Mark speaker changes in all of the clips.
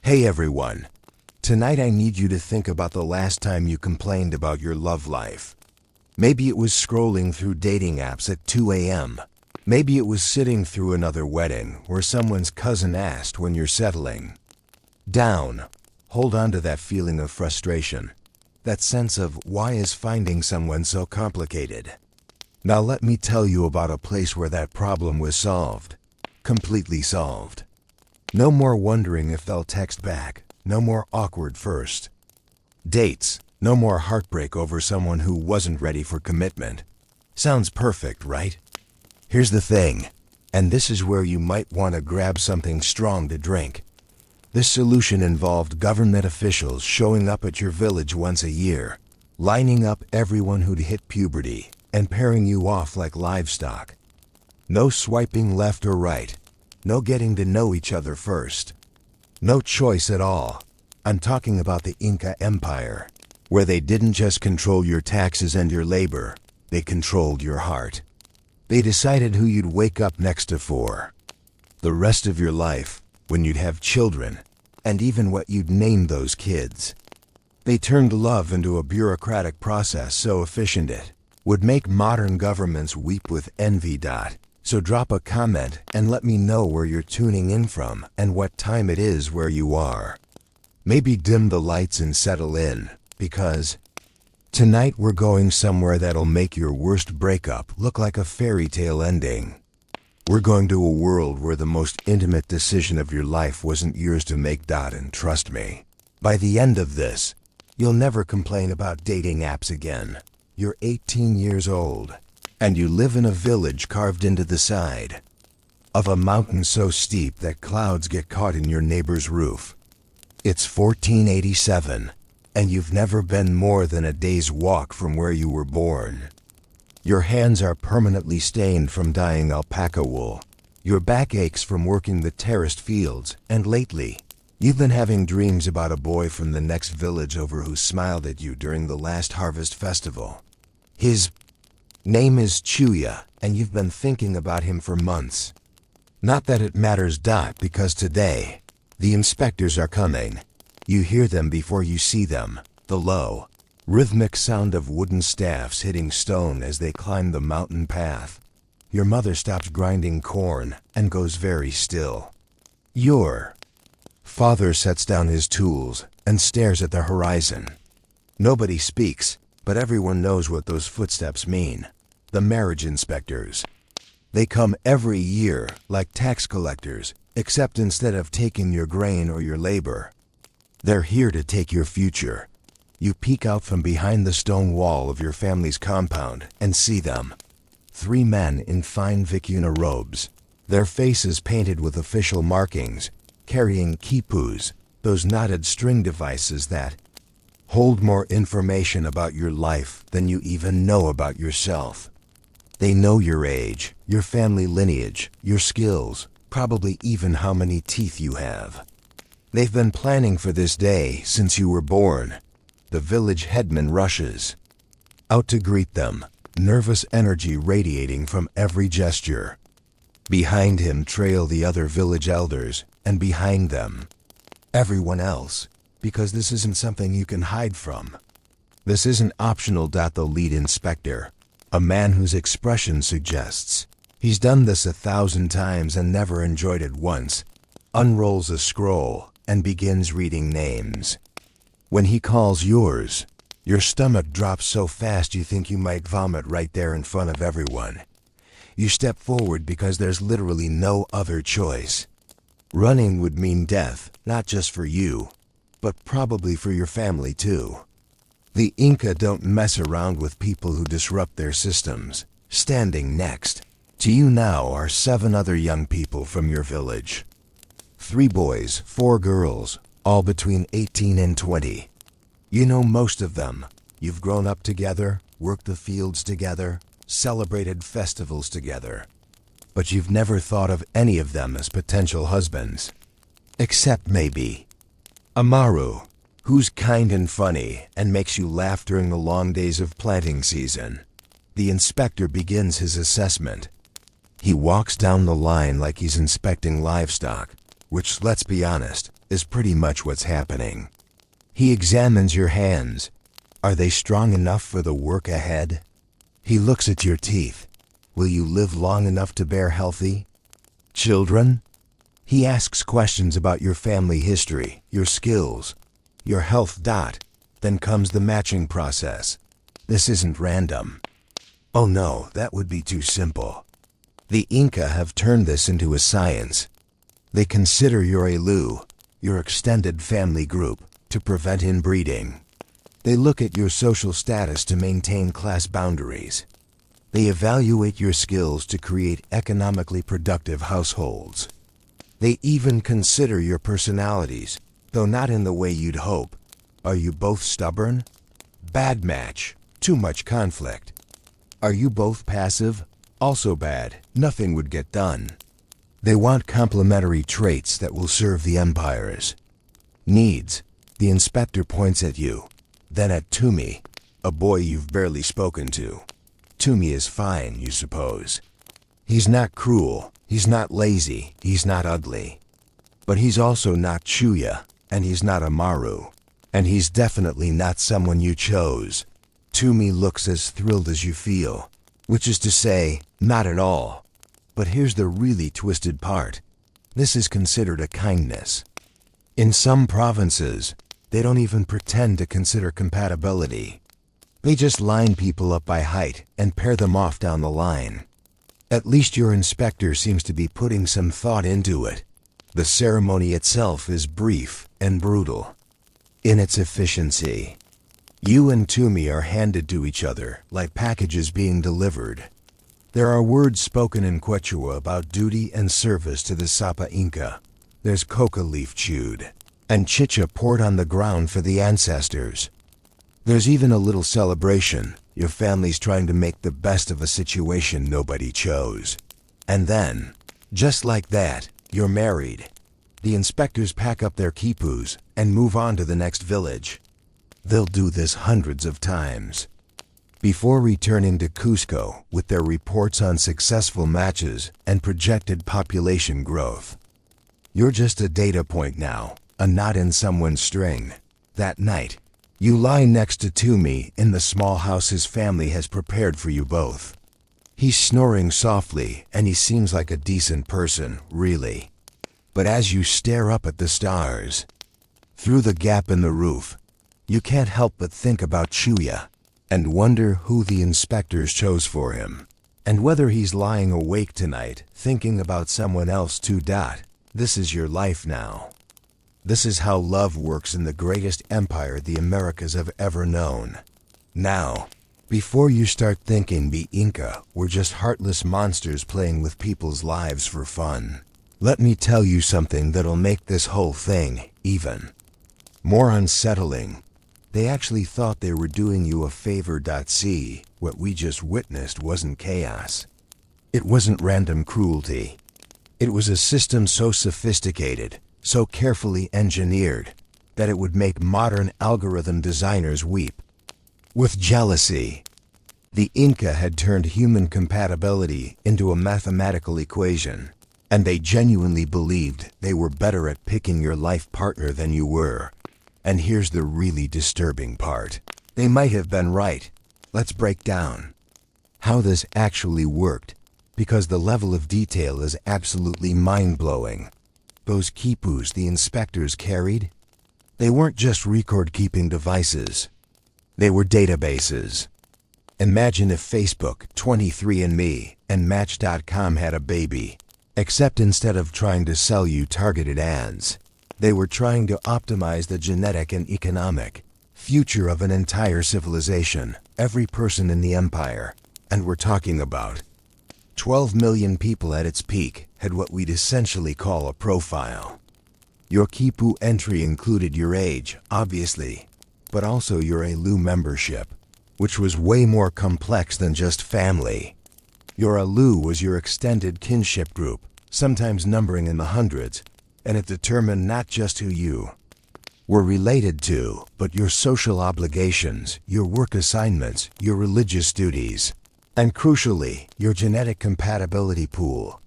Speaker 1: Hey everyone. Tonight I need you to think about the last time you complained about your love life. Maybe it was scrolling through dating apps at 2 a.m. Maybe it was sitting through another wedding where someone's cousin asked when you're settling down. Hold on to that feeling of frustration. That sense of why is finding someone so complicated? Now let me tell you about a place where that problem was solved. Completely solved. No more wondering if they'll text back. No more awkward first dates. No more heartbreak over someone who wasn't ready for commitment. Sounds perfect, right? Here's the thing, and this is where you might want to grab something strong to drink. This solution involved government officials showing up at your village once a year, lining up everyone who'd hit puberty, and pairing you off like livestock. No swiping left or right. No getting to know each other first. No choice at all. I'm talking about the Inca Empire, where they didn't just control your taxes and your labor, they controlled your heart. They decided who you'd wake up next to for the rest of your life, when you'd have children, and even what you'd name those kids. They turned love into a bureaucratic process so efficient it would make modern governments weep with envy. So drop a comment and let me know where you're tuning in from and what time it is where you are. Maybe dim the lights and settle in, because tonight we're going somewhere that'll make your worst breakup look like a fairy tale ending. We're going to a world where the most intimate decision of your life wasn't yours to make. And trust me, by the end of this, you'll never complain about dating apps again. You're 18 years old, and you live in a village carved into the side of a mountain so steep that clouds get caught in your neighbor's roof. It's 1487. And you've never been more than a day's walk from where you were born. Your hands are permanently stained from dyeing alpaca wool. Your back aches from working the terraced fields, and lately, you've been having dreams about a boy from the next village over who smiled at you during the last harvest festival. His name is Chuya, and you've been thinking about him for months. Not that it matters, because today, the inspectors are coming. You hear them before you see them, the low, rhythmic sound of wooden staffs hitting stone as they climb the mountain path. Your mother stops grinding corn and goes very still. Your father sets down his tools and stares at the horizon. Nobody speaks, but everyone knows what those footsteps mean. The marriage inspectors. They come every year like tax collectors, except instead of taking your grain or your labor, they're here to take your future. You peek out from behind the stone wall of your family's compound and see them. 3 men in fine vicuna robes, their faces painted with official markings, carrying quipus, those knotted string devices that hold more information about your life than you even know about yourself. They know your age, your family lineage, your skills, probably even how many teeth you have. They've been planning for this day since you were born. The village headman rushes out to greet them, nervous energy radiating from every gesture. Behind him trail the other village elders, and behind them, everyone else, because this isn't something you can hide from. This isn't optional. The lead inspector, a man whose expression suggests he's done this 1,000 times and never enjoyed it once, unrolls a scroll and begins reading names. When he calls yours, your stomach drops so fast you think you might vomit right there in front of everyone. You step forward because there's literally no other choice. Running would mean death, not just for you, but probably for your family too. The Inca don't mess around with people who disrupt their systems. Standing next to you now are 7 other young people from your village. 3 boys, 4 girls, all between 18 and 20. You know most of them. You've grown up together, worked the fields together, celebrated festivals together. But you've never thought of any of them as potential husbands. Except maybe Amaru, who's kind and funny and makes you laugh during the long days of planting season. The inspector begins his assessment. He walks down the line like he's inspecting livestock, which, let's be honest, is pretty much what's happening. He examines your hands. Are they strong enough for the work ahead? He looks at your teeth. Will you live long enough to bear healthy children? He asks questions about your family history, your skills, your health. Then comes the matching process. This isn't random. Oh no, that would be too simple. The Inca have turned this into a science. They consider your elu, your extended family group, to prevent inbreeding. They look at your social status to maintain class boundaries. They evaluate your skills to create economically productive households. They even consider your personalities, though not in the way you'd hope. Are you both stubborn? Bad match. Too much conflict. Are you both passive? Also bad. Nothing would get done. They want complementary traits that will serve the empires. Needs. The inspector points at you, then at Toomey, a boy you've barely spoken to. Toomey is fine, you suppose. He's not cruel, he's not lazy, he's not ugly. But he's also not Chuya, and he's not a Maru. And he's definitely not someone you chose. Toomey looks as thrilled as you feel, which is to say, not at all. But here's the really twisted part. This is considered a kindness. In some provinces, they don't even pretend to consider compatibility. They just line people up by height and pair them off down the line. At least your inspector seems to be putting some thought into it. The ceremony itself is brief and brutal in its efficiency. You and Toomey are handed to each other like packages being delivered. There are words spoken in Quechua about duty and service to the Sapa Inca. There's coca leaf chewed, and chicha poured on the ground for the ancestors. There's even a little celebration. Your family's trying to make the best of a situation nobody chose. And then, just like that, you're married. The inspectors pack up their quipus and move on to the next village. They'll do this hundreds of times before returning to Cusco with their reports on successful matches and projected population growth. You're just a data point now, a knot in someone's string. That night, you lie next to Toomey in the small house his family has prepared for you both. He's snoring softly, and he seems like a decent person, really. But as you stare up at the stars, through the gap in the roof, you can't help but think about Chuya, and wonder who the inspectors chose for him, and whether he's lying awake tonight thinking about someone else too. This is your life now. This is how love works in the greatest empire the Americas have ever known. Now, before you start thinking the Inca were just heartless monsters playing with people's lives for fun, let me tell you something that'll make this whole thing even more unsettling. They actually thought they were doing you a favor. See, what we just witnessed wasn't chaos. It wasn't random cruelty. It was a system so sophisticated, so carefully engineered, that it would make modern algorithm designers weep with jealousy. The Inca had turned human compatibility into a mathematical equation, and they genuinely believed they were better at picking your life partner than you were. And here's the really disturbing part. They might have been right. Let's break down how this actually worked, because the level of detail is absolutely mind-blowing. Those quipus the inspectors carried, they weren't just record-keeping devices. They were databases. Imagine if Facebook, 23andMe, and Match.com had a baby, except instead of trying to sell you targeted ads, they were trying to optimize the genetic and economic future of an entire civilization, every person in the empire. And we're talking about 12 million people at its peak had what we'd essentially call a profile. Your Quipu entry included your age, obviously, but also your elu membership, which was way more complex than just family. Your elu was your extended kinship group, sometimes numbering in the hundreds, and it determined not just who you were related to, but your social obligations, your work assignments, your religious duties, and crucially, your genetic compatibility pool.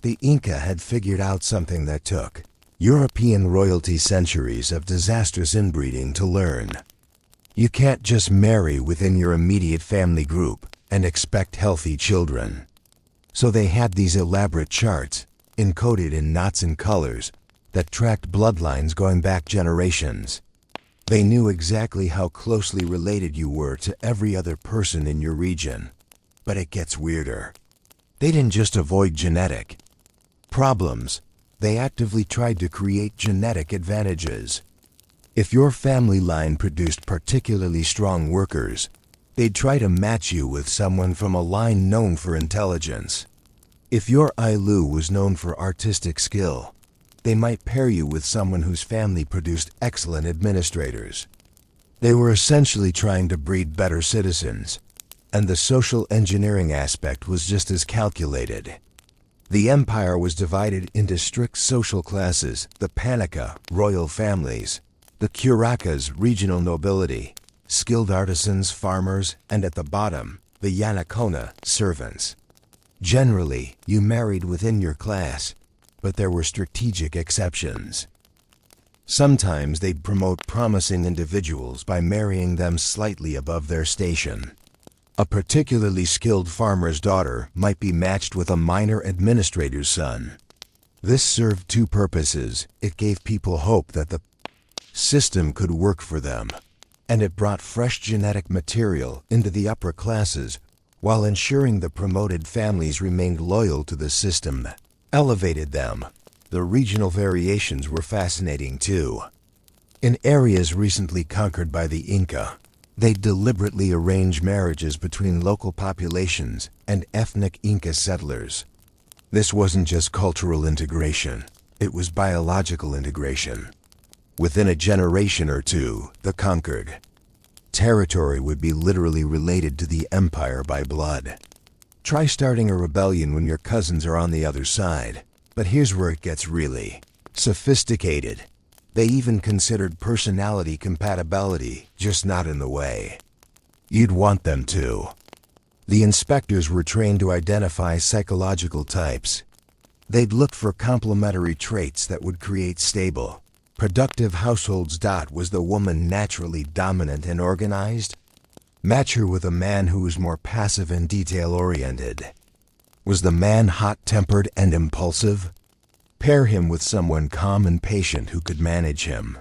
Speaker 1: The Inca had figured out something that took European royalty centuries of disastrous inbreeding to learn. You can't just marry within your immediate family group and expect healthy children. So they had these elaborate charts, encoded in knots and colors, that tracked bloodlines going back generations. They knew exactly how closely related you were to every other person in your region. But it gets weirder. They didn't just avoid genetic problems. They actively tried to create genetic advantages. If your family line produced particularly strong workers, they'd try to match you with someone from a line known for intelligence. If your Ailu was known for artistic skill, they might pair you with someone whose family produced excellent administrators. They were essentially trying to breed better citizens, and the social engineering aspect was just as calculated. The empire was divided into strict social classes: the Panica, royal families; the Curakas, regional nobility; skilled artisans, farmers; and at the bottom, the Yanakona, servants. Generally, you married within your class, but there were strategic exceptions. Sometimes they'd promote promising individuals by marrying them slightly above their station. A particularly skilled farmer's daughter might be matched with a minor administrator's son. This served two purposes. It gave people hope that the system could work for them, and it brought fresh genetic material into the upper classes while ensuring the promoted families remained loyal to the system that elevated them. The regional variations were fascinating too. In areas recently conquered by the Inca, they deliberately arranged marriages between local populations and ethnic Inca settlers. This wasn't just cultural integration, it was biological integration. Within a generation or two, the conquered territory would be literally related to the empire by blood. Try starting a rebellion when your cousins are on the other side. But here's where it gets really sophisticated. They even considered personality compatibility, just not in the way you'd want them to. The inspectors were trained to identify psychological types. They'd look for complementary traits that would create stable, productive households. Was the woman naturally dominant and organized? Match her with a man who was more passive and detail-oriented. Was the man hot-tempered and impulsive? Pair him with someone calm and patient who could manage him.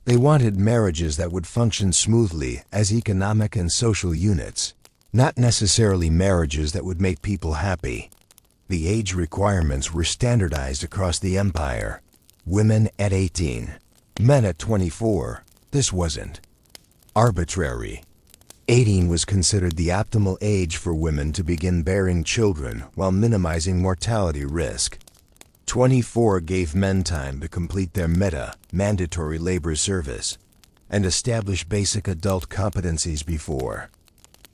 Speaker 1: They wanted marriages that would function smoothly as economic and social units, not necessarily marriages that would make people happy. The age requirements were standardized across the empire. Women at 18, men at 24. This wasn't arbitrary. 18 was considered the optimal age for women to begin bearing children while minimizing mortality risk. 24 gave men time to complete their mandatory labor service and establish basic adult competencies before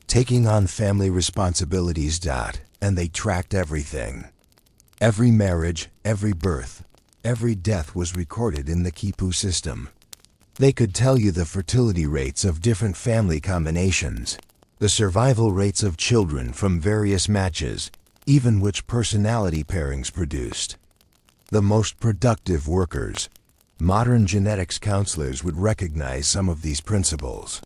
Speaker 1: taking on family responsibilities. And they tracked everything. Every marriage, every birth, every death was recorded in the Quipu system. They could tell you the fertility rates of different family combinations, the survival rates of children from various matches, even which personality pairings produced the most productive workers. Modern genetics counselors would recognize some of these principles.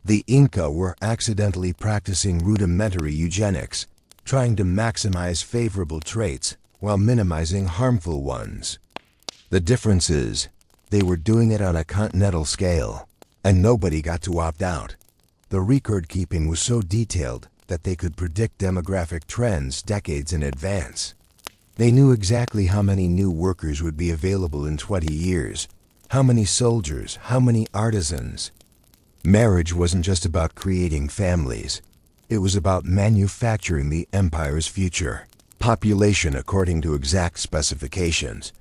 Speaker 1: The Inca were accidentally practicing rudimentary eugenics, trying to maximize favorable traits while minimizing harmful ones. The difference is, they were doing it on a continental scale, and nobody got to opt out. The record keeping was so detailed that they could predict demographic trends decades in advance. They knew exactly how many new workers would be available in 20 years, how many soldiers, how many artisans. Marriage wasn't just about creating families. It was about manufacturing the empire's future population according to exact specifications.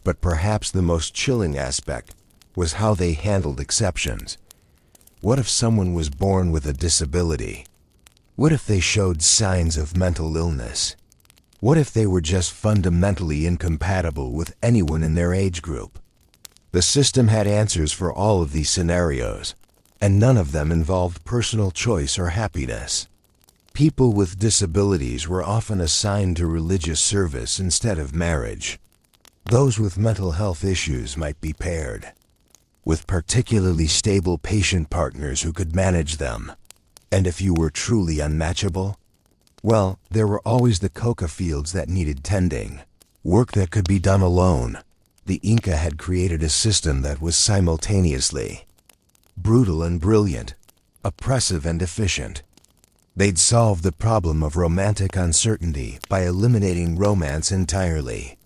Speaker 1: But perhaps the most chilling aspect was how they handled exceptions. What if someone was born with a disability? What if they showed signs of mental illness? What if they were just fundamentally incompatible with anyone in their age group? The system had answers for all of these scenarios, and none of them involved personal choice or happiness. People with disabilities were often assigned to religious service instead of marriage. Those with mental health issues might be paired with particularly stable patient partners who could manage them. And if you were truly unmatchable, well, there were always the coca fields that needed tending, work that could be done alone. The Inca had created a system that was simultaneously brutal and brilliant, oppressive and efficient. They'd solved the problem of romantic uncertainty by eliminating romance entirely.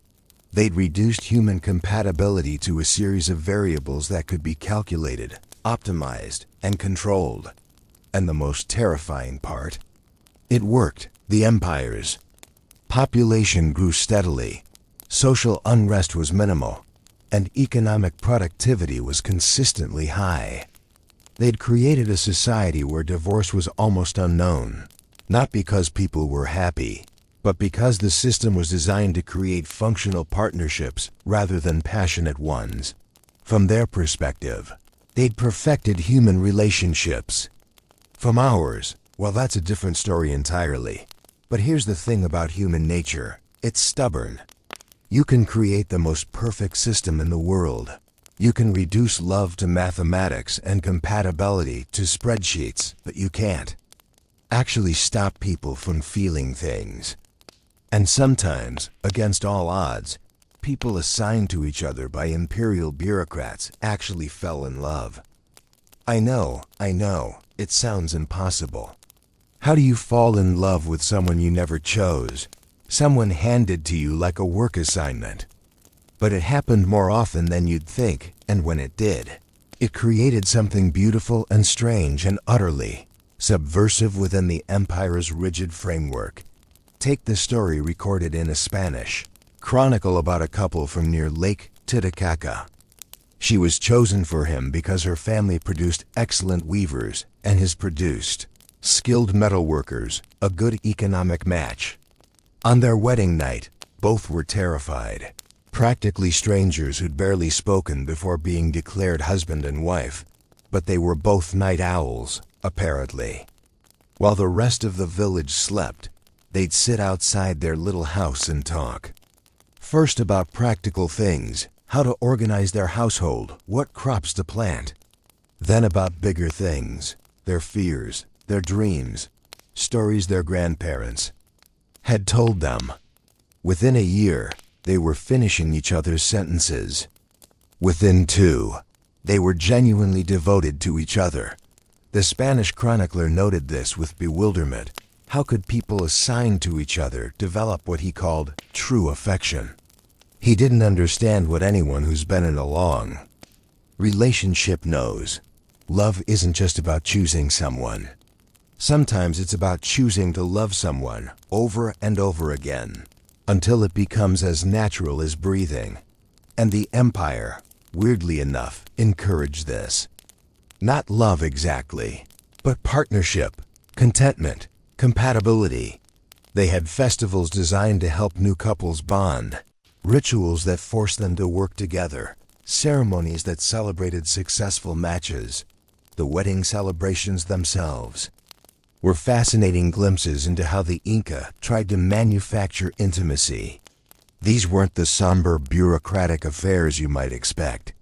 Speaker 1: They'd reduced human compatibility to a series of variables that could be calculated, optimized, and controlled. And the most terrifying part? It worked. The empire's population grew steadily, social unrest was minimal, and economic productivity was consistently high. They'd created a society where divorce was almost unknown, not because people were happy, but because the system was designed to create functional partnerships rather than passionate ones. From their perspective, they'd perfected human relationships. From ours, well, that's a different story entirely. But here's the thing about human nature. It's stubborn. You can create the most perfect system in the world. You can reduce love to mathematics and compatibility to spreadsheets, but you can't actually stop people from feeling things. And sometimes, against all odds, people assigned to each other by imperial bureaucrats actually fell in love. I know, it sounds impossible. How do you fall in love with someone you never chose? Someone handed to you like a work assignment. But it happened more often than you'd think, and when it did, it created something beautiful and strange and utterly subversive within the empire's rigid framework. Take the story recorded in a Spanish chronicle about a couple from near Lake Titicaca. She was chosen for him because her family produced excellent weavers, and his produced skilled metalworkers, a good economic match. On their wedding night, both were terrified. Practically strangers who'd barely spoken before being declared husband and wife. But they were both night owls, apparently. While the rest of the village slept, they'd sit outside their little house and talk. First about practical things, how to organize their household, what crops to plant. Then about bigger things, their fears, their dreams, stories their grandparents had told them. Within a year, they were finishing each other's sentences. Within 2, they were genuinely devoted to each other. The Spanish chronicler noted this with bewilderment. How could people assigned to each other develop what he called true affection? He didn't understand what anyone who's been in a long relationship knows. Love isn't just about choosing someone. Sometimes it's about choosing to love someone over and over again, until it becomes as natural as breathing. And the Empire, weirdly enough, encouraged this. Not love exactly, but partnership, contentment, compatibility. They had festivals designed to help new couples bond, rituals that forced them to work together, ceremonies that celebrated successful matches. The wedding celebrations themselves were fascinating glimpses into how the Inca tried to manufacture intimacy. These weren't the somber, bureaucratic affairs you might expect.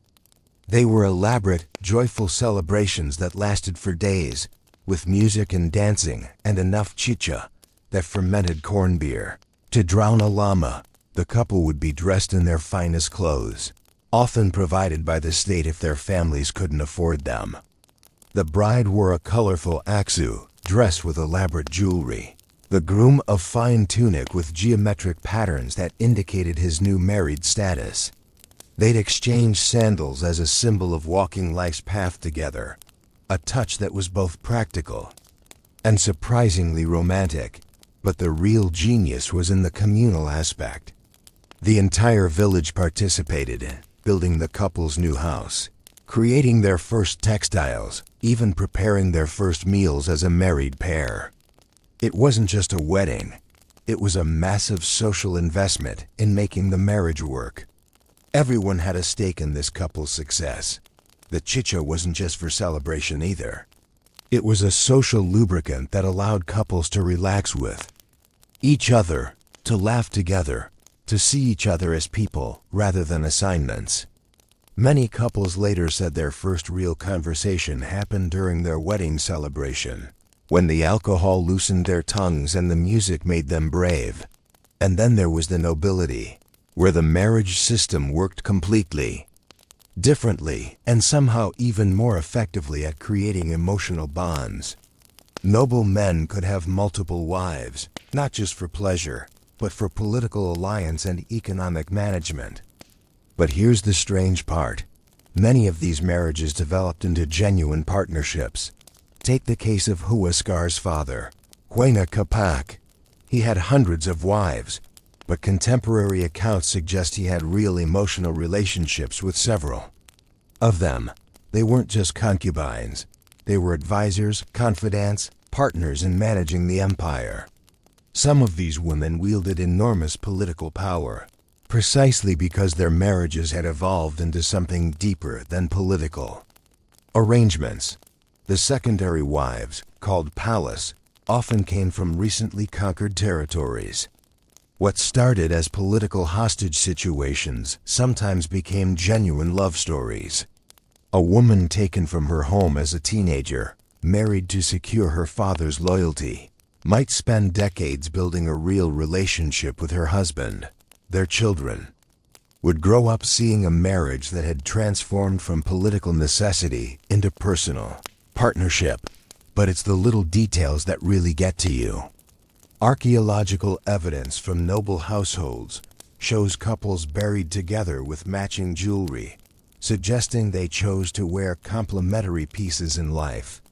Speaker 1: They were elaborate, joyful celebrations that lasted for days, with music and dancing and enough chicha, that fermented corn beer, to drown a llama. The couple would be dressed in their finest clothes, often provided by the state if their families couldn't afford them. The bride wore a colorful aksu, dressed with elaborate jewelry. The groom a fine tunic with geometric patterns that indicated his new married status. They'd exchange sandals as a symbol of walking life's path together, a touch that was both practical and surprisingly romantic. But the real genius was in the communal aspect. The entire village participated in building the couple's new house, creating their first textiles, even preparing their first meals as a married pair. It wasn't just a wedding, it was a massive social investment in making the marriage work. Everyone had a stake in this couple's success. The chicha wasn't just for celebration either. It was a social lubricant that allowed couples to relax with each other, to laugh together, to see each other as people rather than assignments. Many couples later said their first real conversation happened during their wedding celebration, when the alcohol loosened their tongues and the music made them brave. And then there was the nobility, where the marriage system worked completely differently and somehow even more effectively at creating emotional bonds. Noble men could have multiple wives, not just for pleasure, but for political alliance and economic management. But here's the strange part. Many of these marriages developed into genuine partnerships. Take the case of Huascar's father, Huayna Capac. He had hundreds of wives, but contemporary accounts suggest he had real emotional relationships with several of them. They weren't just concubines. They were advisors, confidants, partners in managing the empire. Some of these women wielded enormous political power, precisely because their marriages had evolved into something deeper than political arrangements. The secondary wives, called palace, often came from recently conquered territories. What started as political hostage situations sometimes became genuine love stories. A woman taken from her home as a teenager, married to secure her father's loyalty, might spend decades building a real relationship with her husband. Their children would grow up seeing a marriage that had transformed from political necessity into personal partnership. But it's the little details that really get to you. Archaeological evidence from noble households shows couples buried together with matching jewelry, suggesting they chose to wear complementary pieces in life.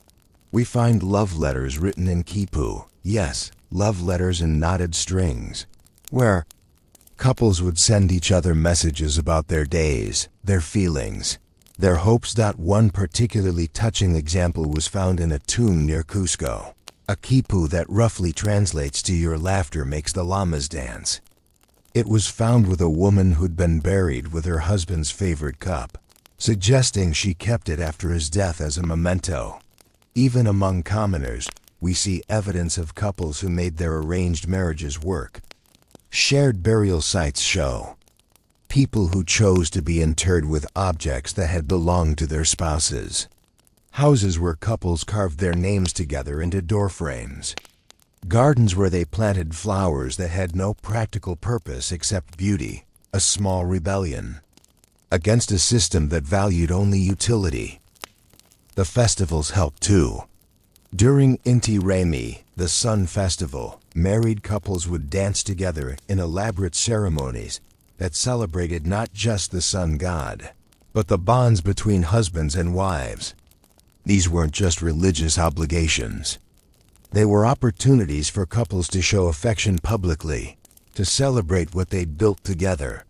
Speaker 1: We find love letters written in Quipu, yes, love letters in knotted strings, where couples would send each other messages about their days, their feelings, their hopes. One particularly touching example was found in a tomb near Cusco, a quipu that roughly translates to "your laughter makes the llamas dance." It was found with a woman who'd been buried with her husband's favorite cup, suggesting she kept it after his death as a memento. Even among commoners, we see evidence of couples who made their arranged marriages work. Shared burial sites show people who chose to be interred with objects that had belonged to their spouses. Houses where couples carved their names together into door frames. Gardens where they planted flowers that had no practical purpose except beauty, a small rebellion against a system that valued only utility. The festivals helped too. During Inti Raymi, the Sun Festival, married couples would dance together in elaborate ceremonies that celebrated not just the sun god, but the bonds between husbands and wives. These weren't just religious obligations. They were opportunities for couples to show affection publicly, to celebrate what they'd built together.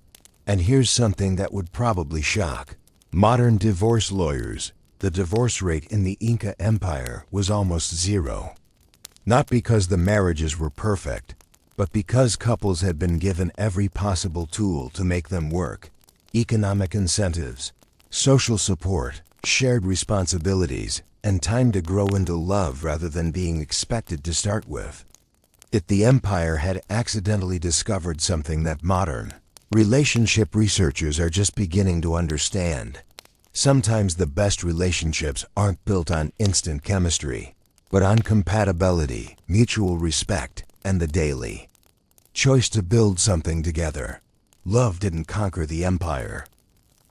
Speaker 1: And here's something that would probably shock modern divorce lawyers. The divorce rate in the Inca Empire was almost zero. Not because the marriages were perfect, but because couples had been given every possible tool to make them work. Economic incentives, social support, shared responsibilities, and time to grow into love rather than being expected to start with. Yet the empire had accidentally discovered something that modern relationship researchers are just beginning to understand. Sometimes the best relationships aren't built on instant chemistry, but on compatibility, mutual respect, and the daily choice to build something together. Love didn't conquer the empire,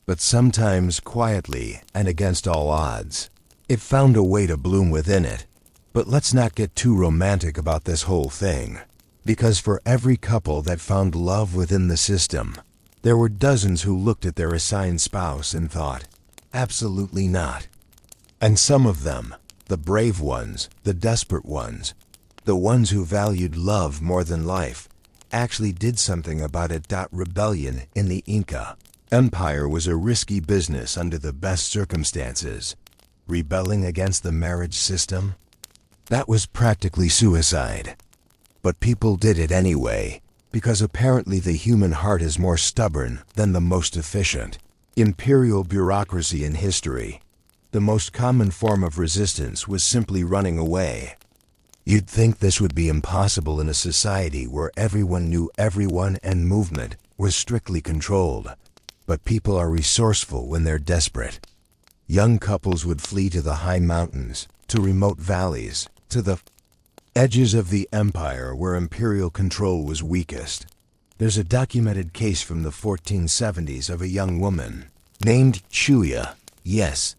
Speaker 1: but sometimes quietly and against all odds, it found a way to bloom within it. But let's not get too romantic about this whole thing, because for every couple that found love within the system, there were dozens who looked at their assigned spouse and thought, absolutely not. And some of them, the brave ones, the desperate ones, the ones who valued love more than life, actually did something about it. Rebellion in the Inca Empire was a risky business under the best circumstances. Rebelling against the marriage system? That was practically suicide. But people did it anyway, because apparently the human heart is more stubborn than the most efficient. Imperial bureaucracy in history. The most common form of resistance was simply running away. You'd think this would be impossible in a society where everyone knew everyone and movement was strictly controlled, but people are resourceful when they're desperate. Young couples would flee to the high mountains, to remote valleys, to the edges of the empire where imperial control was weakest. There's a documented case from the 1470s of a young woman named Chuya. Yes,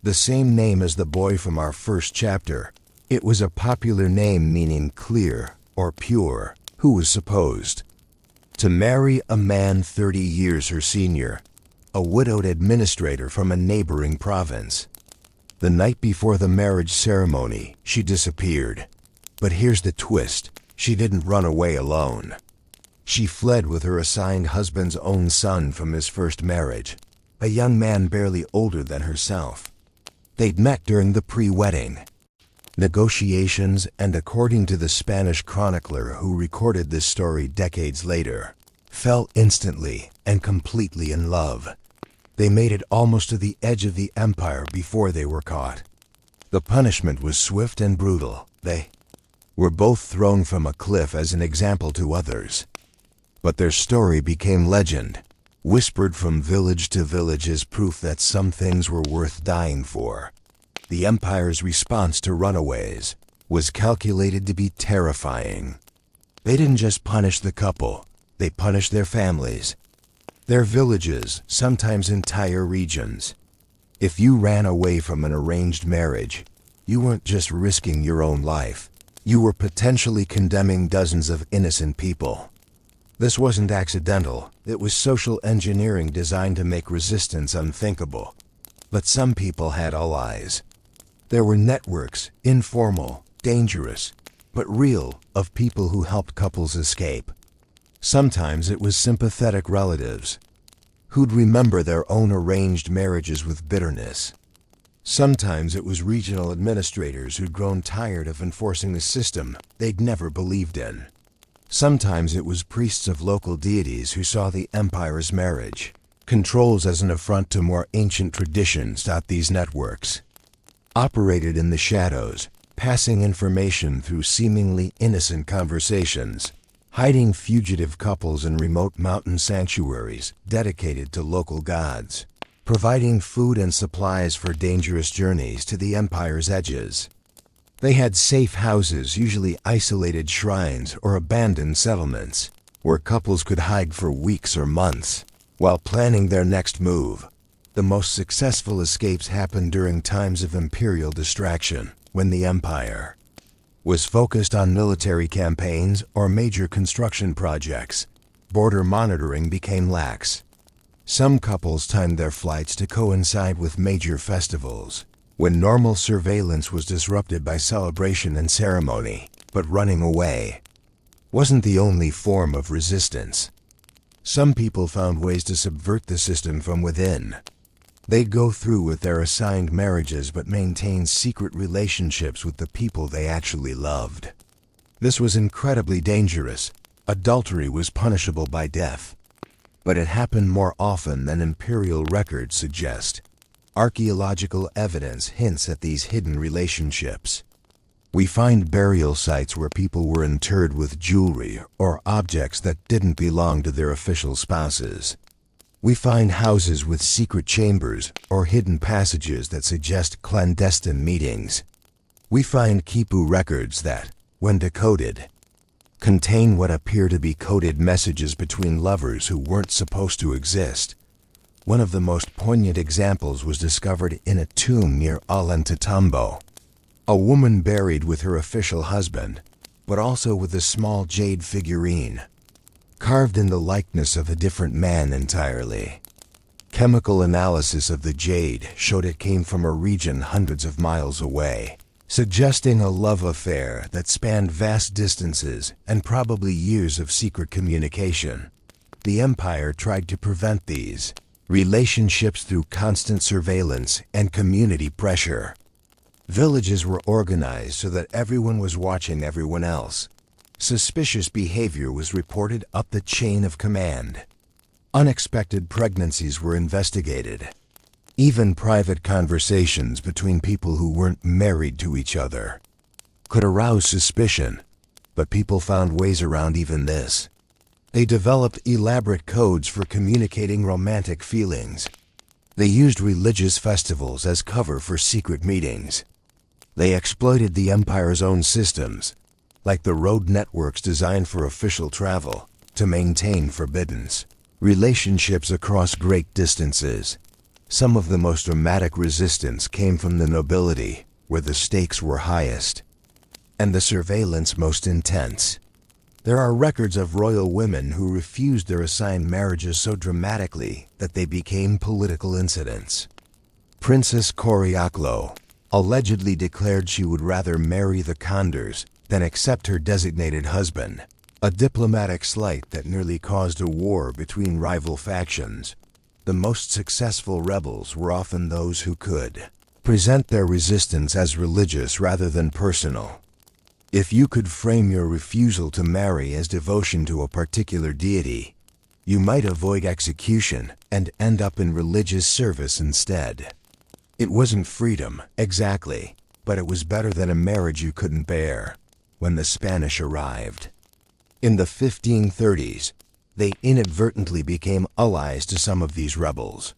Speaker 1: the same name as the boy from our first chapter. It was a popular name meaning clear or pure, who was supposed to marry a man 30 years her senior, a widowed administrator from a neighboring province. The night before the marriage ceremony, she disappeared. But here's the twist: she didn't run away alone. She fled with her assigned husband's own son from his first marriage, a young man barely older than herself. They'd met during the pre-wedding negotiations, and according to the Spanish chronicler who recorded this story decades later, fell instantly and completely in love. They made it almost to the edge of the empire before they were caught. The punishment was swift and brutal. They were both thrown from a cliff as an example to others. But their story became legend, whispered from village to village as proof that some things were worth dying for. The empire's response to runaways was calculated to be terrifying. They didn't just punish the couple, they punished their families, their villages, sometimes entire regions. If you ran away from an arranged marriage, you weren't just risking your own life, you were potentially condemning dozens of innocent people. This wasn't accidental, it was social engineering designed to make resistance unthinkable. But some people had allies. There were networks, informal, dangerous, but real, of people who helped couples escape. Sometimes it was sympathetic relatives who'd remember their own arranged marriages with bitterness. Sometimes it was regional administrators who'd grown tired of enforcing a system they'd never believed in. Sometimes it was priests of local deities who saw the empire's marriage controls as an affront to more ancient traditions. These networks operated in the shadows, passing information through seemingly innocent conversations, hiding fugitive couples in remote mountain sanctuaries dedicated to local gods, providing food and supplies for dangerous journeys to the empire's edges. They had safe houses, usually isolated shrines or abandoned settlements, where couples could hide for weeks or months while planning their next move. The most successful escapes happened during times of imperial distraction, when the empire was focused on military campaigns or major construction projects. Border monitoring became lax. Some couples timed their flights to coincide with major festivals, when normal surveillance was disrupted by celebration and ceremony. But running away wasn't the only form of resistance. Some people found ways to subvert the system from within. They'd go through with their assigned marriages but maintain secret relationships with the people they actually loved. This was incredibly dangerous. Adultery was punishable by death. But it happened more often than imperial records suggest. Archaeological evidence hints at these hidden relationships. We find burial sites where people were interred with jewelry or objects that didn't belong to their official spouses. We find houses with secret chambers or hidden passages that suggest clandestine meetings. We find Quipu records that, when decoded, contain what appear to be coded messages between lovers who weren't supposed to exist. One of the most poignant examples was discovered in a tomb near Ollantaytambo. A woman buried with her official husband, but also with a small jade figurine, carved in the likeness of a different man entirely. Chemical analysis of the jade showed it came from a region hundreds of miles away, suggesting a love affair that spanned vast distances and probably years of secret communication. The empire tried to prevent these relationships through constant surveillance and community pressure. Villages were organized so that everyone was watching everyone else. Suspicious behavior was reported up the chain of command. Unexpected pregnancies were investigated. Even private conversations between people who weren't married to each other could arouse suspicion, but people found ways around even this. They developed elaborate codes for communicating romantic feelings. They used religious festivals as cover for secret meetings. They exploited the Empire's own systems, like the road networks designed for official travel, to maintain forbiddance. Relationships across great distances. Some of the most dramatic resistance came from the nobility, where the stakes were highest, and the surveillance most intense. There are records of royal women who refused their assigned marriages so dramatically that they became political incidents. Princess Coriaclo allegedly declared she would rather marry the Condors than accept her designated husband, a diplomatic slight that nearly caused a war between rival factions. The most successful rebels were often those who could present their resistance as religious rather than personal. If you could frame your refusal to marry as devotion to a particular deity, you might avoid execution and end up in religious service instead. It wasn't freedom, exactly, but it was better than a marriage you couldn't bear. When the Spanish arrived in the 1530s, they inadvertently became allies to some of these rebels.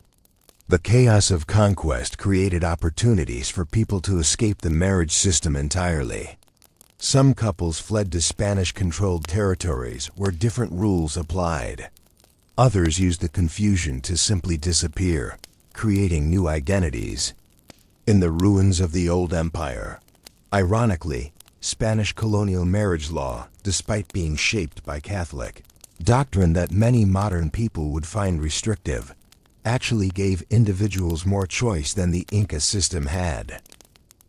Speaker 1: The chaos of conquest created opportunities for people to escape the marriage system entirely. Some couples fled to Spanish-controlled territories where different rules applied. Others used the confusion to simply disappear, creating new identities. In the ruins of the old empire, ironically, Spanish colonial marriage law, despite being shaped by Catholic doctrine that many modern people would find restrictive, actually gave individuals more choice than the Inca system had.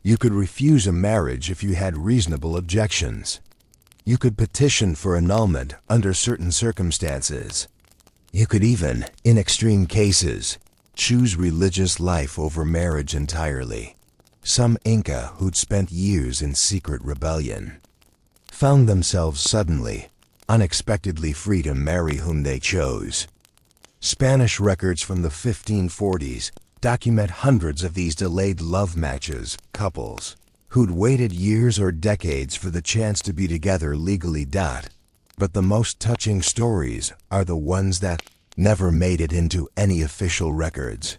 Speaker 1: You could refuse a marriage if you had reasonable objections. You could petition for annulment under certain circumstances. You could even, in extreme cases, choose religious life over marriage entirely. Some Inca who'd spent years in secret rebellion found themselves suddenly, unexpectedly free to marry whom they chose. Spanish records from the 1540s document hundreds of these delayed love matches, couples who'd waited years or decades for the chance to be together legally. But the most touching stories are the ones that never made it into any official records.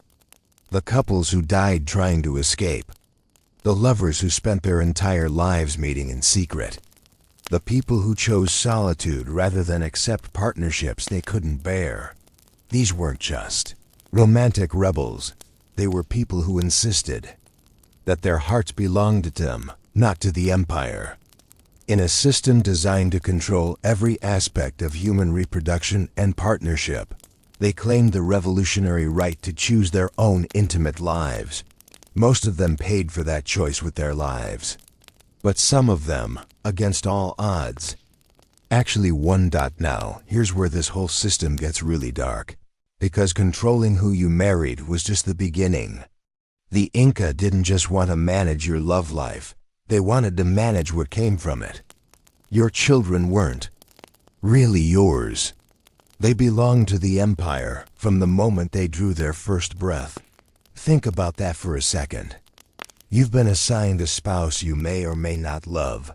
Speaker 1: The couples who died trying to escape. The lovers who spent their entire lives meeting in secret. The people who chose solitude rather than accept partnerships they couldn't bear. These weren't just romantic rebels. They were people who insisted that their hearts belonged to them, not to the empire. In a system designed to control every aspect of human reproduction and partnership, they claimed the revolutionary right to choose their own intimate lives. Most of them paid for that choice with their lives. But some of them, against all odds, actually won. Now, here's where this whole system gets really dark. Because controlling who you married was just the beginning. The Inca didn't just want to manage your love life, they wanted to manage what came from it. Your children weren't really yours. They belonged to the empire from the moment they drew their first breath. Think about that for a second. You've been assigned a spouse you may or may not love,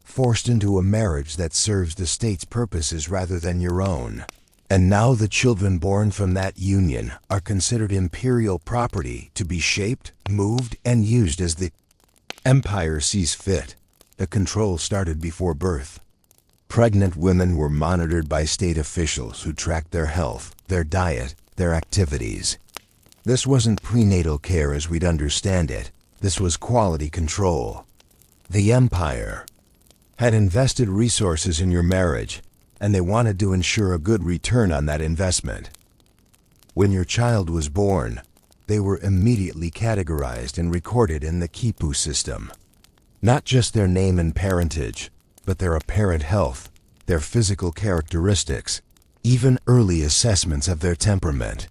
Speaker 1: forced into a marriage that serves the state's purposes rather than your own. And now the children born from that union are considered imperial property to be shaped, moved, and used as the empire sees fit. The control started before birth. Pregnant women were monitored by state officials who tracked their health, their diet, their activities. This wasn't prenatal care as we'd understand it. This was quality control. The empire had invested resources in your marriage, and they wanted to ensure a good return on that investment. When your child was born, they were immediately categorized and recorded in the Quipu system. Not just their name and parentage, but their apparent health, their physical characteristics, even early assessments of their temperament.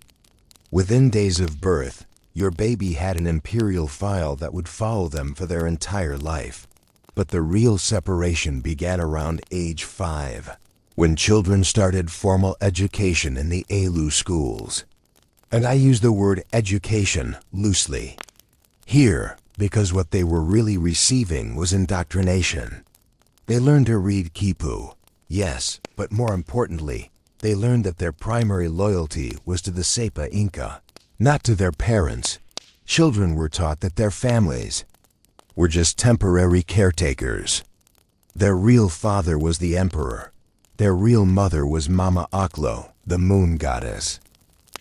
Speaker 1: Within days of birth, your baby had an imperial file that would follow them for their entire life. But the real separation began around age 5. When children started formal education in the ALU schools. And I use the word education loosely here because what they were really receiving was indoctrination. They learned to read Quipu, yes, but more importantly, they learned that their primary loyalty was to the Sapa Inca, not to their parents. Children were taught that their families were just temporary caretakers. Their real father was the emperor. Their real mother was Mama Aklo, the moon goddess.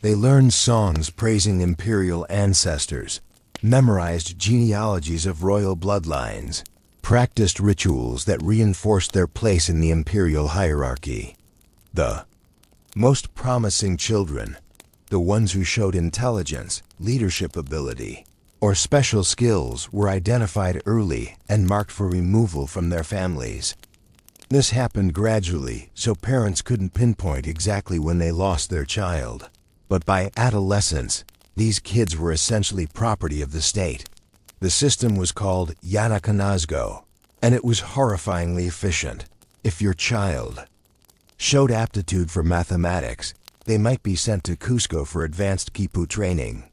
Speaker 1: They learned songs praising imperial ancestors, memorized genealogies of royal bloodlines, practiced rituals that reinforced their place in the imperial hierarchy. The most promising children, the ones who showed intelligence, leadership ability, or special skills, were identified early and marked for removal from their families. This happened gradually, so parents couldn't pinpoint exactly when they lost their child. But by adolescence, these kids were essentially property of the state. The system was called Yanakanazgo, and it was horrifyingly efficient. If your child showed aptitude for mathematics, they might be sent to Cusco for advanced Quipu training.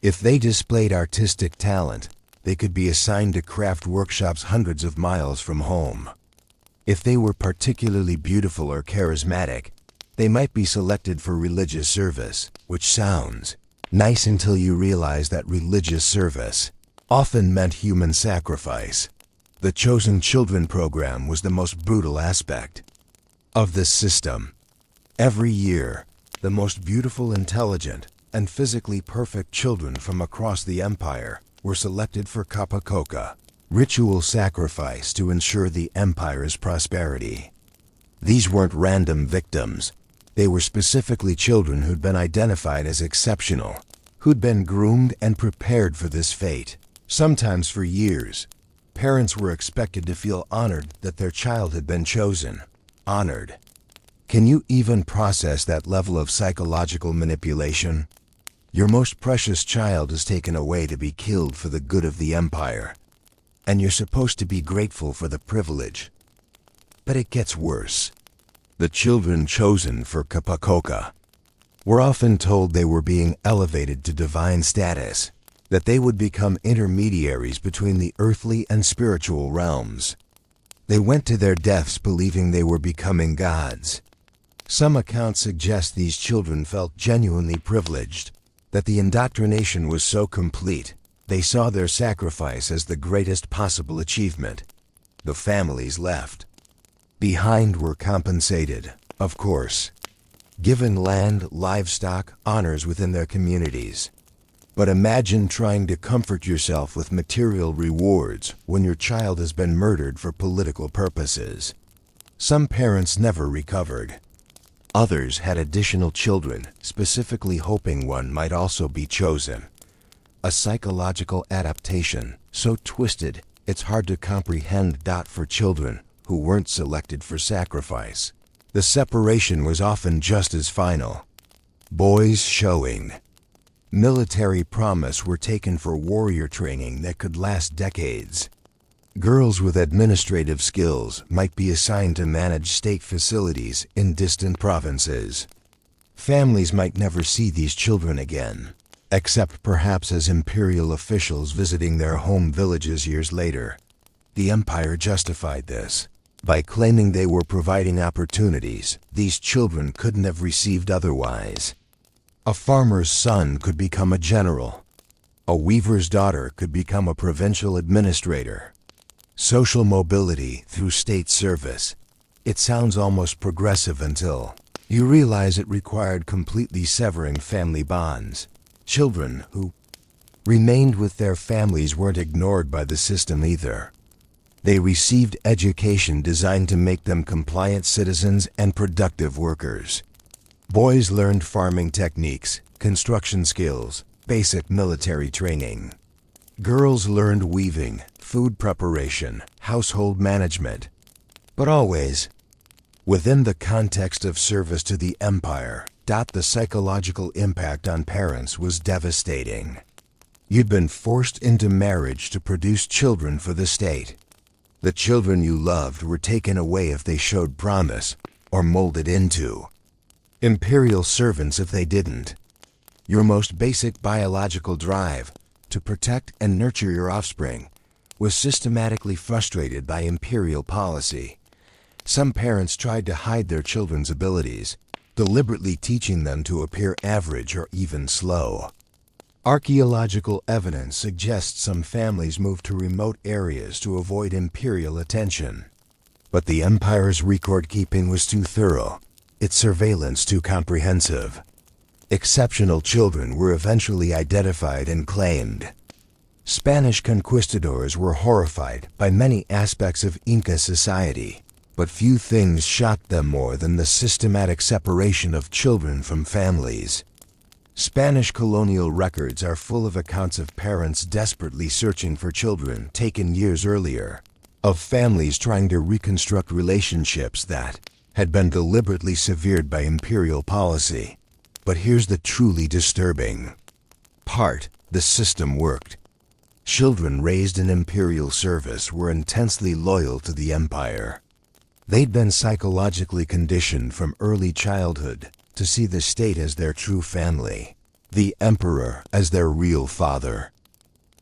Speaker 1: If they displayed artistic talent, they could be assigned to craft workshops hundreds of miles from home. If they were particularly beautiful or charismatic, they might be selected for religious service, which sounds nice until you realize that religious service often meant human sacrifice. The Chosen Children program was the most brutal aspect of this system. Every year, the most beautiful, intelligent, and physically perfect children from across the empire were selected for Kapakoka, ritual sacrifice to ensure the empire's prosperity. These weren't random victims. They were specifically children who'd been identified as exceptional, who'd been groomed and prepared for this fate. Sometimes for years, parents were expected to feel honored that their child had been chosen. Honored. Can you even process that level of psychological manipulation? Your most precious child is taken away to be killed for the good of the empire, and you're supposed to be grateful for the privilege. But it gets worse. The children chosen for Kapakoka were often told they were being elevated to divine status, that they would become intermediaries between the earthly and spiritual realms. They went to their deaths believing they were becoming gods. Some accounts suggest these children felt genuinely privileged, that the indoctrination was so complete, they saw their sacrifice as the greatest possible achievement. The families left behind were compensated, of course, given land, livestock, honors within their communities. But imagine trying to comfort yourself with material rewards when your child has been murdered for political purposes. Some parents never recovered. Others had additional children, specifically hoping one might also be chosen. A psychological adaptation so twisted it's hard to comprehend. For children who weren't selected for sacrifice, the separation was often just as final. Boys showing military promise were taken for warrior training that could last decades. Girls with administrative skills might be assigned to manage state facilities in distant provinces. Families might never see these children again, except perhaps as imperial officials visiting their home villages years later. The empire justified this by claiming they were providing opportunities these children couldn't have received otherwise. A farmer's son could become a general. A weaver's daughter could become a provincial administrator. Social mobility through state service. It sounds almost progressive until you realize it required completely severing family bonds. Children who remained with their families weren't ignored by the system either. They received education designed to make them compliant citizens and productive workers. Boys learned farming techniques, construction skills, basic military training. Girls learned weaving, food preparation, household management. But always within the context of service to the empire. The psychological impact on parents was devastating. You'd been forced into marriage to produce children for the state. The children you loved were taken away if they showed promise, or molded into imperial servants if they didn't. Your most basic biological drive, to protect and nurture your offspring, was systematically frustrated by imperial policy. Some parents tried to hide their children's abilities, deliberately teaching them to appear average or even slow. Archaeological evidence suggests some families moved to remote areas to avoid imperial attention. But the empire's record-keeping was too thorough, its surveillance too comprehensive. Exceptional children were eventually identified and claimed. Spanish conquistadors were horrified by many aspects of Inca society, but few things shocked them more than the systematic separation of children from families. Spanish colonial records are full of accounts of parents desperately searching for children taken years earlier, of families trying to reconstruct relationships that had been deliberately severed by imperial policy. But here's the truly disturbing part: the system worked. Children raised in imperial service were intensely loyal to the empire. They'd been psychologically conditioned from early childhood to see the state as their true family, the emperor as their real father.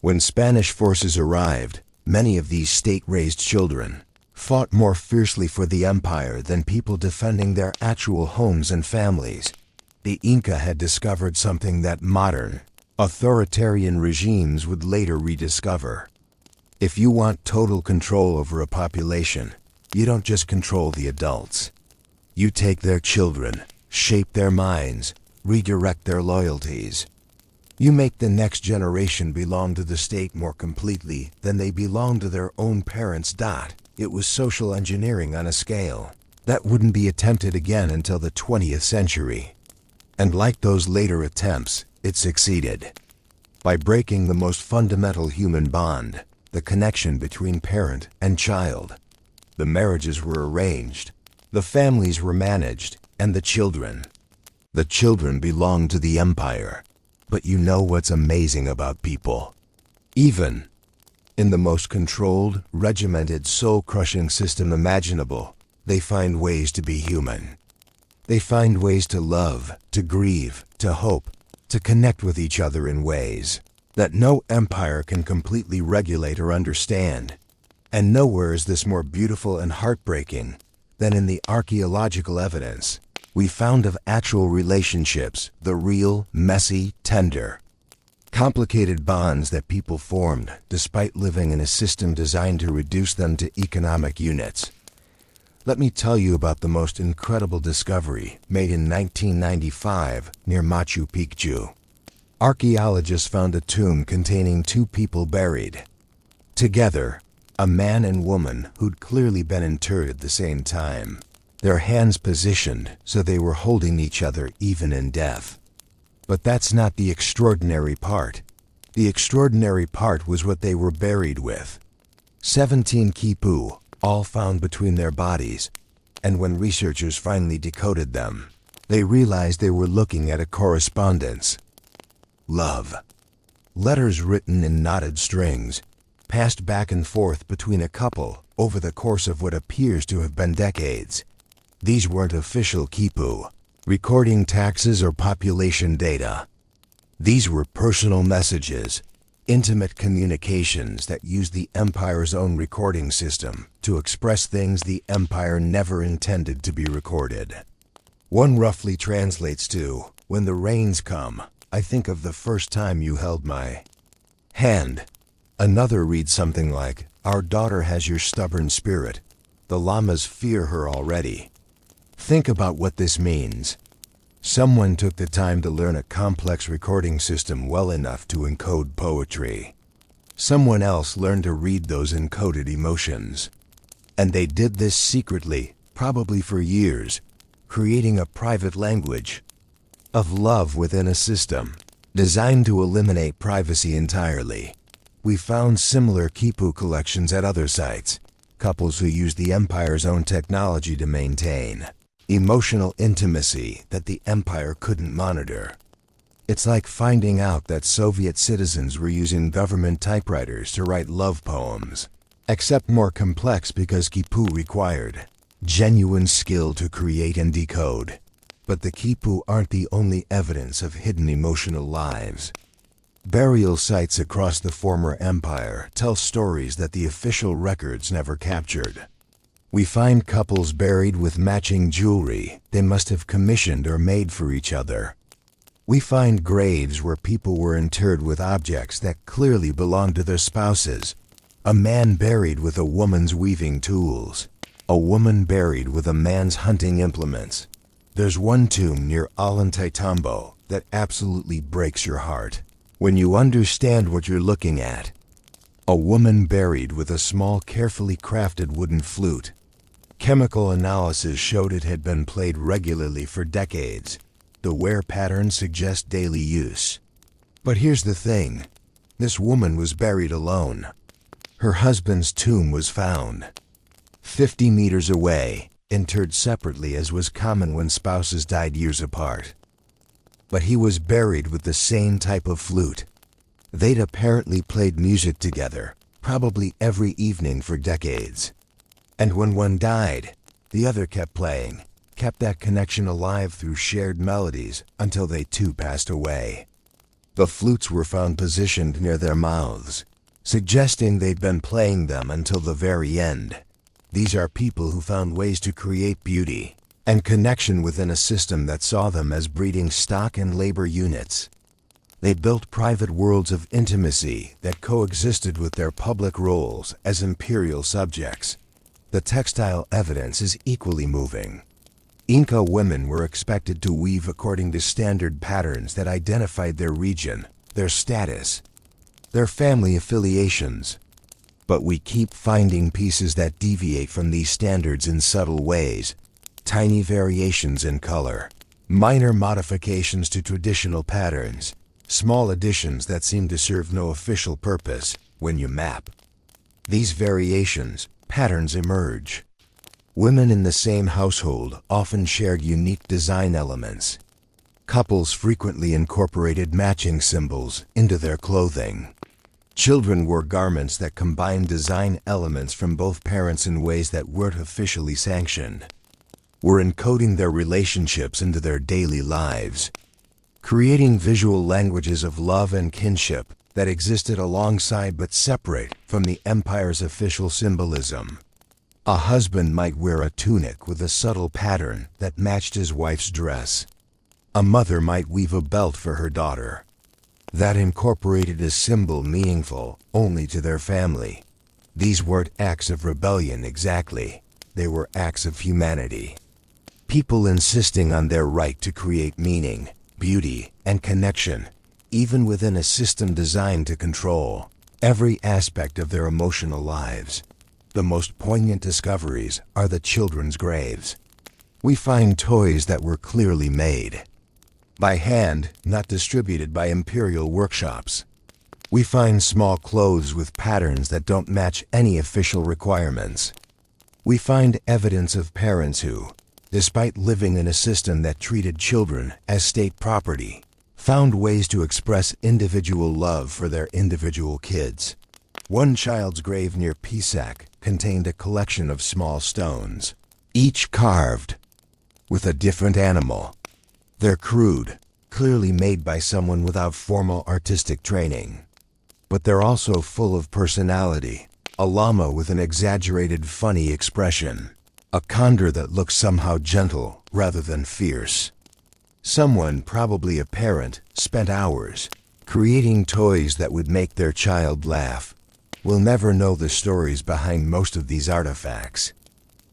Speaker 1: When Spanish forces arrived, many of these state-raised children fought more fiercely for the empire than people defending their actual homes and families. The Inca had discovered something that modern, authoritarian regimes would later rediscover. If you want total control over a population, you don't just control the adults. You take their children, shape their minds, redirect their loyalties. You make the next generation belong to the state more completely than they belong to their own parents. It was social engineering on a scale that wouldn't be attempted again until the 20th century. And like those later attempts, it succeeded. By breaking the most fundamental human bond, the connection between parent and child. The marriages were arranged, the families were managed, and the children belonged to the empire. But you know what's amazing about people? Even in the most controlled, regimented, soul-crushing system imaginable, they find ways to be human. They find ways to love, to grieve, to hope, to connect with each other in ways that no empire can completely regulate or understand. And nowhere is this more beautiful and heartbreaking than in the archaeological evidence we found of actual relationships, the real, messy, tender, complicated bonds that people formed despite living in a system designed to reduce them to economic units. Let me tell you about the most incredible discovery made in 1995 near Machu Picchu. Archaeologists found a tomb containing two people buried together, a man and woman who'd clearly been interred at the same time, their hands positioned so they were holding each other even in death. But that's not the extraordinary part. The extraordinary part was what they were buried with. 17 Quipu, all found between their bodies, and when researchers finally decoded them, they realized they were looking at a correspondence. Love. Letters written in knotted strings, passed back and forth between a couple over the course of what appears to have been decades. These weren't official Quipu, recording taxes or population data. These were personal messages, intimate communications that used the empire's own recording system to express things the empire never intended to be recorded. One roughly translates to, "When the rains come, I think of the first time you held my hand." Another reads something like, "Our daughter has your stubborn spirit. The llamas fear her already." Think about what this means. Someone took the time to learn a complex recording system well enough to encode poetry. Someone else learned to read those encoded emotions. And they did this secretly, probably for years, creating a private language of love within a system designed to eliminate privacy entirely. We found similar Quipu collections at other sites, couples who used the empire's own technology to maintain emotional intimacy that the empire couldn't monitor. It's like finding out that Soviet citizens were using government typewriters to write love poems, except more complex because Quipu required genuine skill to create and decode. But the Quipu aren't the only evidence of hidden emotional lives. Burial sites across the former empire tell stories that the official records never captured. We find couples buried with matching jewelry they must have commissioned or made for each other. We find graves where people were interred with objects that clearly belonged to their spouses. A man buried with a woman's weaving tools. A woman buried with a man's hunting implements. There's one tomb near Ollantaytambo that absolutely breaks your heart when you understand what you're looking at. A woman buried with a small, carefully crafted wooden flute. Chemical analysis showed it had been played regularly for decades. The wear pattern suggests daily use. But here's the thing. This woman was buried alone. Her husband's tomb was found 50 meters away, interred separately as was common when spouses died years apart. But he was buried with the same type of flute. They'd apparently played music together, probably every evening for decades. And when one died, the other kept playing, kept that connection alive through shared melodies until they too passed away. The flutes were found positioned near their mouths, suggesting they'd been playing them until the very end. These are people who found ways to create beauty and connection within a system that saw them as breeding stock and labor units. They built private worlds of intimacy that coexisted with their public roles as imperial subjects. The textile evidence is equally moving. Inca women were expected to weave according to standard patterns that identified their region, their status, their family affiliations. But we keep finding pieces that deviate from these standards in subtle ways. Tiny variations in color, minor modifications to traditional patterns, small additions that seem to serve no official purpose when you map. These variations, patterns emerge. Women in the same household often shared unique design elements. Couples frequently incorporated matching symbols into their clothing. Children wore garments that combined design elements from both parents in ways that weren't officially sanctioned. We're encoding their relationships into their daily lives, creating visual languages of love and kinship that existed alongside but separate from the empire's official symbolism. A husband might wear a tunic with a subtle pattern that matched his wife's dress. A mother might weave a belt for her daughter that incorporated a symbol meaningful only to their family. These weren't acts of rebellion exactly. They were acts of humanity. People insisting on their right to create meaning, beauty, and connection, even within a system designed to control every aspect of their emotional lives. The most poignant discoveries are the children's graves. We find toys that were clearly made by hand, not distributed by Imperial workshops. We find small clothes with patterns that don't match any official requirements. We find evidence of parents who, despite living in a system that treated children as state property, found ways to express individual love for their individual kids. One child's grave near Pisac contained a collection of small stones, each carved with a different animal. They're crude, clearly made by someone without formal artistic training. But they're also full of personality. A llama with an exaggerated funny expression. A condor that looks somehow gentle rather than fierce. Someone, probably a parent, spent hours creating toys that would make their child laugh. We'll never know the stories behind most of these artifacts.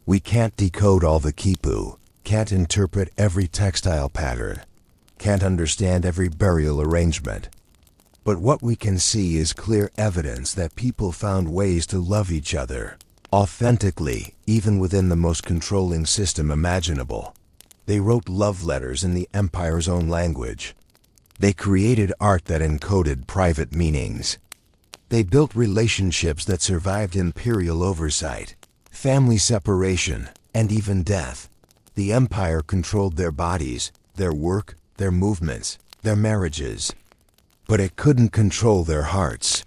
Speaker 1: We can't decode all the Quipu, can't interpret every textile pattern, can't understand every burial arrangement. But what we can see is clear evidence that people found ways to love each other authentically, even within the most controlling system imaginable. They wrote love letters in the Empire's own language. They created art that encoded private meanings. They built relationships that survived Imperial oversight, family separation, and even death. The Empire controlled their bodies, their work, their movements, their marriages. But it couldn't control their hearts.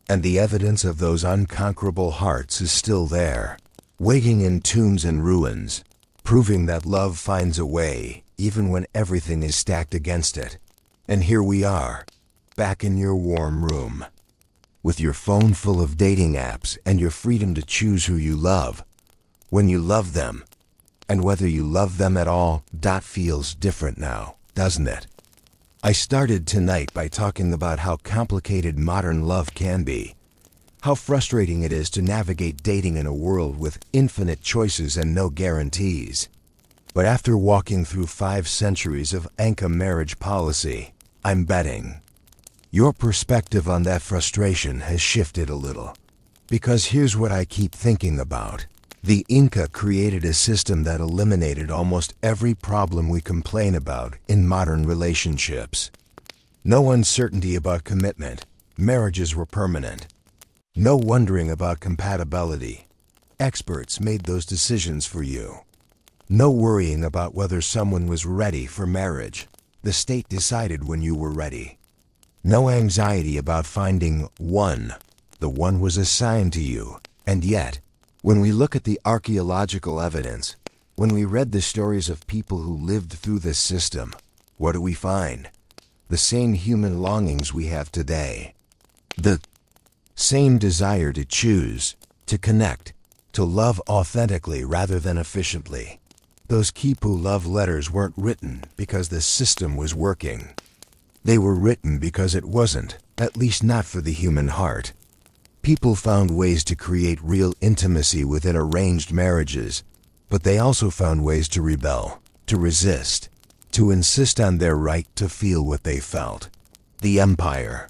Speaker 1: And the evidence of those unconquerable hearts is still there, waiting in tombs and ruins, proving that love finds a way, even when everything is stacked against it. And here we are, back in your warm room, with your phone full of dating apps and your freedom to choose who you love. when you love them. And whether you love them at all, feels different now, doesn't it? I started tonight by talking about how complicated modern love can be. How frustrating it is to navigate dating in a world with infinite choices and no guarantees. But after walking through 5 centuries of Inca marriage policy, I'm betting your perspective on that frustration has shifted a little. Because here's what I keep thinking about. The Inca created a system that eliminated almost every problem we complain about in modern relationships. No uncertainty about commitment. Marriages were permanent. No wondering about compatibility. Experts made those decisions for you. No worrying about whether someone was ready for marriage. The state decided when you were ready. No anxiety about finding one. The one was assigned to you. And yet, when we look at the archaeological evidence, when we read the stories of people who lived through this system, what do we find? The same human longings we have today. The same desire to choose, to connect, to love authentically rather than efficiently. Those Quipu love letters weren't written because the system was working. They were written because it wasn't, at least not for the human heart. People found ways to create real intimacy within arranged marriages, but they also found ways to rebel, to resist, to insist on their right to feel what they felt. The Empire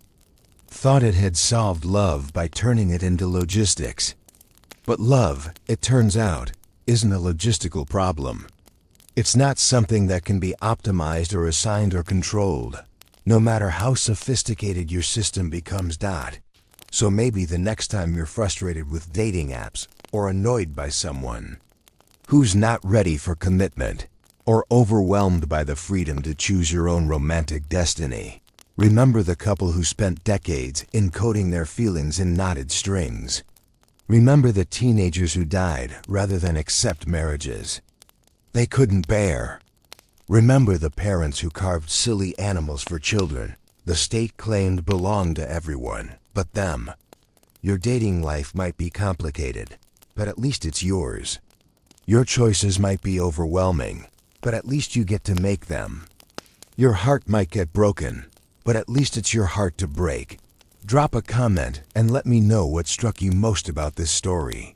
Speaker 1: thought it had solved love by turning it into logistics. But love, it turns out, isn't a logistical problem. It's not something that can be optimized or assigned or controlled, no matter how sophisticated your system becomes. So maybe the next time you're frustrated with dating apps or annoyed by someone who's not ready for commitment or overwhelmed by the freedom to choose your own romantic destiny, remember the couple who spent decades encoding their feelings in knotted strings. Remember the teenagers who died rather than accept marriages they couldn't bear. Remember the parents who carved silly animals for children the state claimed belonged to everyone but them. Your dating life might be complicated, but at least it's yours. Your choices might be overwhelming, but at least you get to make them. Your heart might get broken, but at least it's your heart to break. Drop a comment and let me know what struck you most about this story.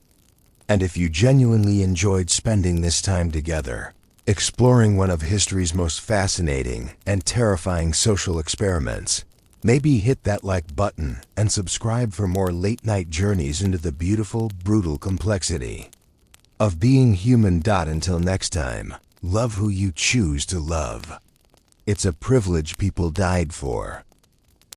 Speaker 1: And if you genuinely enjoyed spending this time together, exploring one of history's most fascinating and terrifying social experiments, maybe hit that like button and subscribe for more late-night journeys into the beautiful, brutal complexity of being human. Until next time, love who you choose to love. It's a privilege people died for.